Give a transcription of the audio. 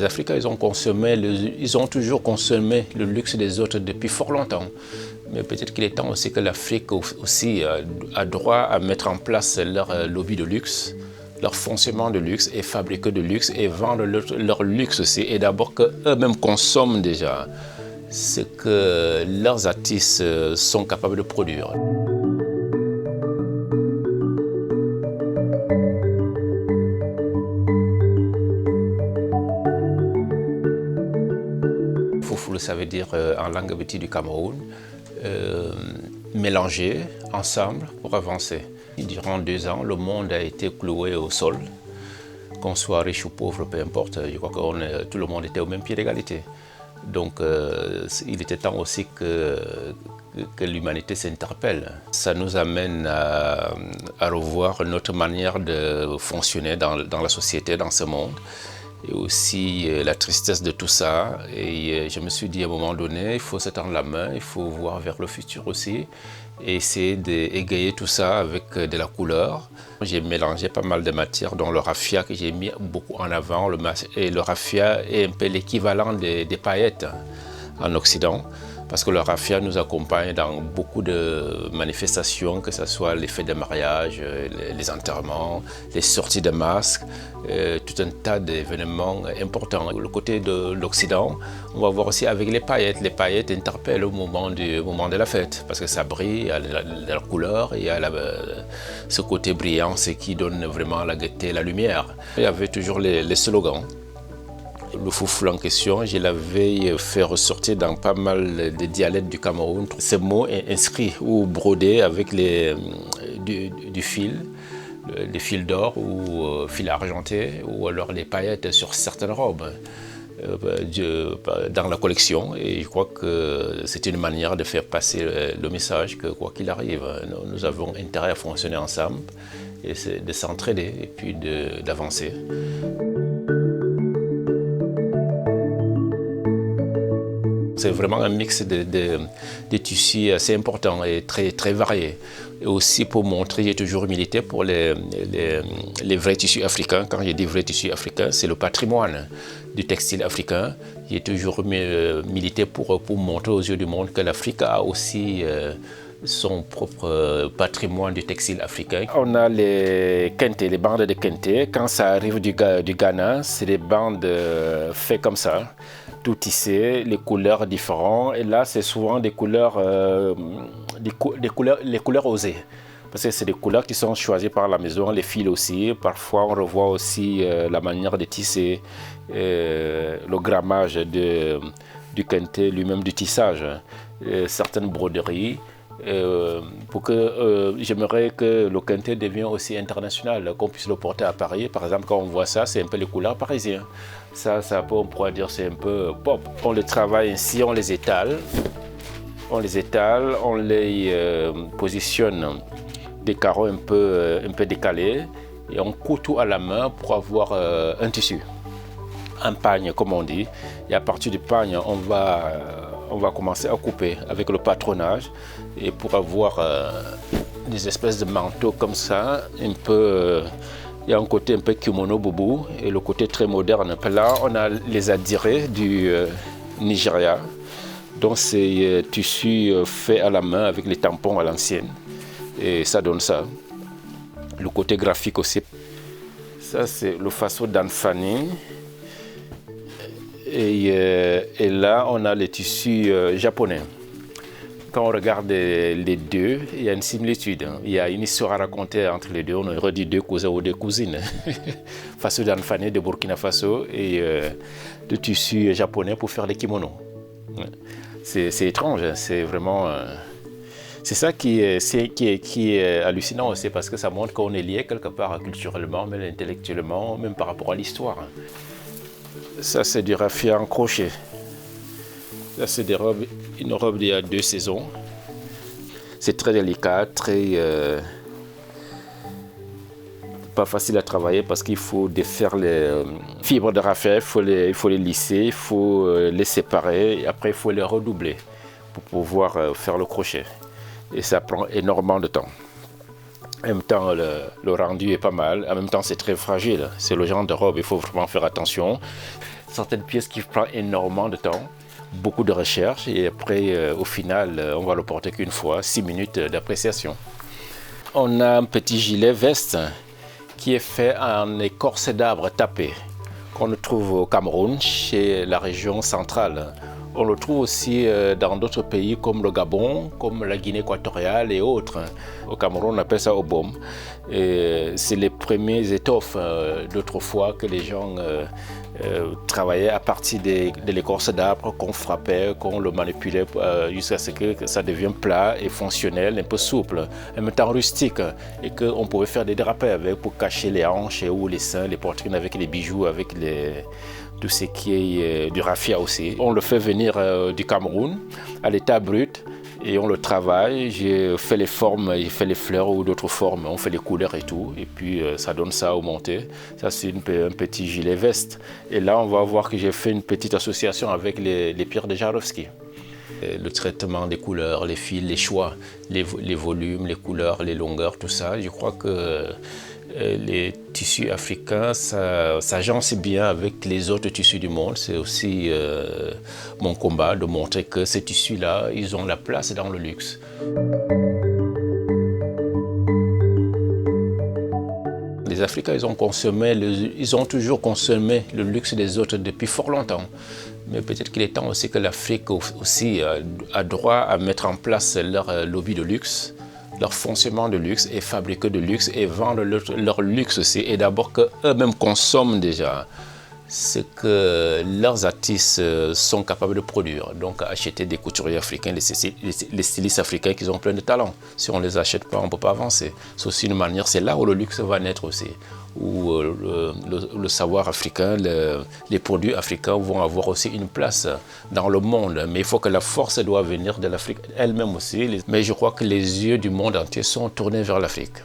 Les Africains, ils ont toujours consommé le luxe des autres depuis fort longtemps. Mais peut-être qu'il est temps aussi que l'Afrique aussi a droit à mettre en place leur lobby de luxe, leur fonctionnement de luxe et fabriquer de luxe et vendre leur luxe aussi. Et d'abord qu'eux-mêmes consomment déjà ce que leurs artistes sont capables de produire. Foufoulou, ça veut dire en langue béti du Cameroun, mélanger ensemble pour avancer. Durant 2 ans, le monde a été cloué au sol. Qu'on soit riche ou pauvre, peu importe, je crois que tout le monde était au même pied d'égalité. Donc il était temps aussi que l'humanité s'interpelle. Ça nous amène à revoir notre manière de fonctionner dans la société, dans ce monde. Et aussi la tristesse de tout ça. Et je me suis dit à un moment donné, il faut se tendre la main, il faut voir vers le futur aussi. Et essayer d'égayer tout ça avec de la couleur. J'ai mélangé pas mal de matières, dont le raffia que j'ai mis beaucoup en avant. Et le raffia est un peu l'équivalent des paillettes en Occident. Parce que le raffia nous accompagne dans beaucoup de manifestations, que ce soit les fêtes de mariage, les enterrements, les sorties de masques, tout un tas d'événements importants. Le côté de l'Occident, on va voir aussi avec les paillettes. Les paillettes interpellent au moment de la fête, parce que ça brille, il y a la couleur, il y a ce côté brillant, ce qui donne vraiment la gaieté, la lumière. Il y avait toujours les slogans. Le foufoulou en question, je l'avais fait ressortir dans pas mal de dialectes du Cameroun. Ce mot est inscrit ou brodé avec du fil, des fils d'or ou fil argenté, ou alors les paillettes sur certaines robes dans la collection. Et je crois que c'est une manière de faire passer le message que quoi qu'il arrive, nous avons intérêt à fonctionner ensemble, et de s'entraider et puis d'avancer. C'est vraiment un mix de tissus assez important et très, très varié. Et aussi pour montrer, j'ai toujours milité pour les vrais tissus africains. Quand je dis vrais tissus africains, c'est le patrimoine du textile africain. J'ai toujours milité pour montrer aux yeux du monde que l'Afrique a aussi son propre patrimoine du textile africain. On a les kente, les bandes de kente. Quand ça arrive du Ghana, c'est des bandes faites comme ça, tout tissé, les couleurs différentes. Et là, c'est souvent des couleurs, les couleurs osées. Parce que c'est des couleurs qui sont choisies par la maison, les fils aussi. Parfois, on revoit aussi la manière de tisser, le grammage du kente lui-même, du tissage, certaines broderies. J'aimerais que le kente devienne aussi international, qu'on puisse le porter à Paris. Par exemple, quand on voit ça, c'est un peu les couleurs parisiennes. Ça on pourrait dire c'est un peu pop. On les travaille ainsi, on les étale, on les positionne des carreaux un peu décalés, et on coud tout à la main pour avoir un tissu, un pagne comme on dit. Et à partir du pagne, on va commencer à couper avec le patronage, et pour avoir des espèces de manteaux comme ça, un peu. Il y a un côté un peu kimono boubou et le côté très moderne. Là, on a les adirés du Nigeria. Donc, c'est tissu fait à la main avec les tampons à l'ancienne. Et ça donne ça. Le côté graphique aussi. Ça, c'est le faso d'Anfani. Et là, on a les tissus japonais. Quand on regarde les deux, il y a une similitude. Il y a une histoire à raconter entre les deux. On aurait dit 2 cousins ou 2 cousines. Faso d'Anfani de Burkina Faso et de tissu japonais pour faire les kimonos. C'est étrange, c'est vraiment. C'est ça qui est hallucinant aussi, parce que ça montre qu'on est lié quelque part culturellement, même intellectuellement, même par rapport à l'histoire. Ça, c'est du raffia en crochet. Là, c'est une robe d'il y a 2 saisons. C'est très délicat, pas facile à travailler, parce qu'il faut défaire les fibres de raffia, il faut les lisser, il faut les séparer, et après il faut les redoubler pour pouvoir faire le crochet. Et ça prend énormément de temps. En même temps, le rendu est pas mal. En même temps, c'est très fragile. C'est le genre de robe, il faut vraiment faire attention. certaines pièces qui prennent énormément de temps, beaucoup de recherche et après, au final, on va le porter qu'une fois, 6 minutes d'appréciation. On a un petit gilet veste qui est fait en écorce d'arbre tapé, qu'on trouve au Cameroun, chez la région centrale. On le trouve aussi dans d'autres pays comme le Gabon, comme la Guinée équatoriale et autres. Au Cameroun, on appelle ça obom. C'est les premiers étoffes d'autrefois que les gens travaillaient à partir de l'écorce d'arbre qu'on frappait, qu'on le manipulait jusqu'à ce que ça devienne plat et fonctionnel, un peu souple, en même temps rustique, et qu'on pouvait faire des drapés avec pour cacher les hanches ou les seins, les poitrines avec les bijoux, avec tout ce qui est du raffia aussi. On le fait venir du Cameroun à l'état brut et on le travaille. J'ai fait les formes, j'ai fait les fleurs ou d'autres formes, on fait les couleurs et tout. Et puis ça donne ça au monté. Ça c'est un petit gilet veste. Et là on va voir que j'ai fait une petite association avec les pierres de Jarovski. Le traitement des couleurs, les fils, les choix, les volumes, les couleurs, les longueurs, tout ça. Je crois que les tissus africains, ça s'agence bien avec les autres tissus du monde. C'est aussi mon combat de montrer que ces tissus-là, ils ont la place dans le luxe. Les Africains, ils ont toujours consommé le luxe des autres depuis fort longtemps. Mais peut-être qu'il est temps aussi que l'Afrique aussi a droit à mettre en place leur lobby de luxe, leur fonctionnement de luxe et fabriquer de luxe et vendre leur luxe aussi. Et d'abord qu'eux-mêmes consomment déjà ce que leurs artistes sont capables de produire. Donc acheter des couturiers africains, les stylistes africains qui ont plein de talent. Si on ne les achète pas, on ne peut pas avancer. C'est aussi une manière, c'est là où le luxe va naître aussi. Où le savoir africain, les produits africains vont avoir aussi une place dans le monde. Mais il faut que la force doit venir de l'Afrique elle-même aussi. Mais je crois que les yeux du monde entier sont tournés vers l'Afrique.